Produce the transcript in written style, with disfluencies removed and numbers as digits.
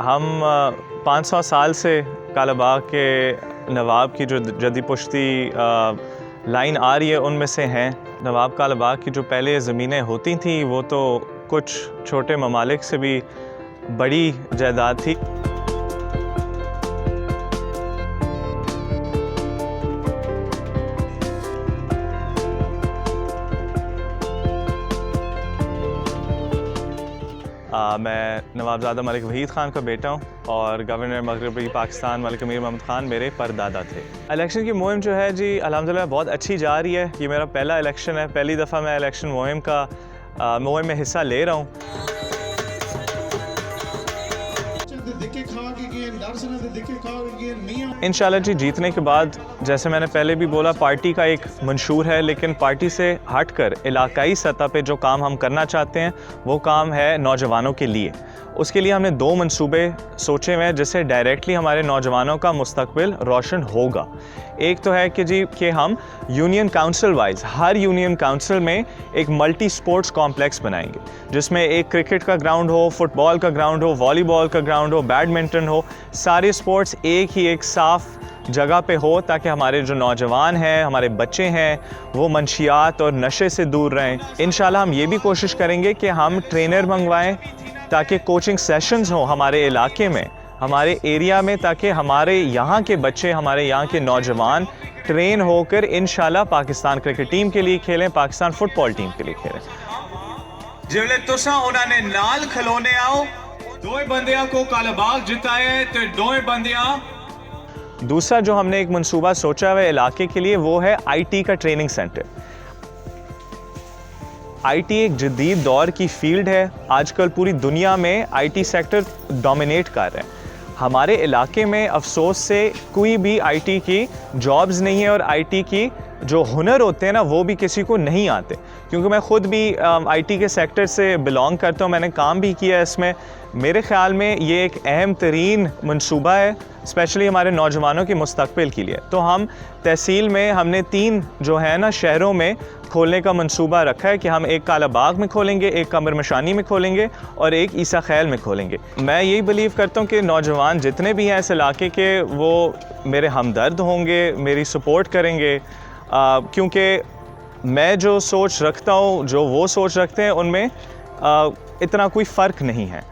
हम 500 साल से कालाबाग के नवाब की जो जदी पुश्ती लाइन आ रही है उनमें से हैं। नवाब कालाबाग की जो पहले ज़मीनें होती थी वो तो कुछ छोटे ममालिक से भी बड़ी जायदाद थी। मैं नवाबज़ादा मलिक वहीद ख़ान का बेटा हूँ और गवर्नर मगरबी पाकिस्तान मलिक अमीर मोहम्मद ख़ान मेरे परदादा थे। इलेक्शन की मुहिम जो है जी अल्हम्दुलिल्लाह बहुत अच्छी जा रही है। ये मेरा पहला इलेक्शन है, पहली दफ़ा मैं इलेक्शन मुहिम में हिस्सा ले रहा हूँ। इंशाल्लाह जी जीतने के बाद, जैसे मैंने पहले भी बोला, पार्टी का एक मंशूर है, लेकिन पार्टी से हटकर इलाकाई सतह पे जो काम हम करना चाहते हैं वो काम है नौजवानों के लिए। उसके लिए हमने 2 मंसूबे सोचे हुए हैं जिससे डायरेक्टली हमारे नौजवानों का मुस्तकबिल रोशन होगा। एक तो है कि हम यूनियन काउंसिल वाइज हर यूनियन काउंसिल में एक मल्टी स्पोर्ट्स कॉम्प्लेक्स बनाएंगे जिसमें एक क्रिकेट का ग्राउंड हो, फुटबॉल का ग्राउंड हो, वॉलीबॉल का ग्राउंड हो, बैडमिंटन हो, सारे स्पोर्ट्स एक साफ़ जगह पे हो ताकि हमारे जो नौजवान हैं, हमारे बच्चे हैं, वो मंशियात और नशे से दूर रहें। इंशाल्लाह हम ये भी कोशिश करेंगे कि हम ट्रेनर मंगवाएं ताकि कोचिंग सेशंस हों हमारे इलाके में, हमारे एरिया में, ताकि हमारे यहाँ के बच्चे, हमारे यहाँ के नौजवान ट्रेन होकर इंशाल्लाह पाकिस्तान क्रिकेट टीम के लिए खेलें, पाकिस्तान फुटबॉल टीम के लिए खेलें। जिवेले तुसा उन्होंने नाल खलोने आओ, 2 बंदियां को कालाबाग जिताए तो 2 बंदियां। दूसरा जो हमने एक मंसूबा सोचा हुआ इलाके के लिए वो है IT का ट्रेनिंग सेंटर। IT एक जदीद दौर की फील्ड है। आजकल पूरी दुनिया में IT सेक्टर डोमिनेट कर रहे हैं। हमारे इलाके में अफसोस से कोई भी IT की जॉब्स नहीं है और IT की जो हुनर होते हैं ना वो भी किसी को नहीं आते। क्योंकि मैं ख़ुद भी IT के सेक्टर से बिलोंग करता हूँ, मैंने काम भी किया है इसमें। मेरे ख़्याल में ये एक अहम तरीन मंसूबा है स्पेशली हमारे नौजवानों के मुस्तकबिल के लिए। तो हम तहसील में हमने 3 जो है ना शहरों में खोलने का मंसूबा रखा है कि हम एक कालाबाग में खोलेंगे, एक कमरमशानी में खोलेंगे और एक ईसा खैल में खोलेंगे। मैं यही बिलीव करता हूँ कि नौजवान जितने भी हैं इस इलाके के वो मेरे हमदर्द होंगे, मेरी सपोर्ट करेंगे, क्योंकि मैं जो सोच रखता हूँ, जो वो सोच रखते हैं, उनमें इतना कोई फ़र्क नहीं है।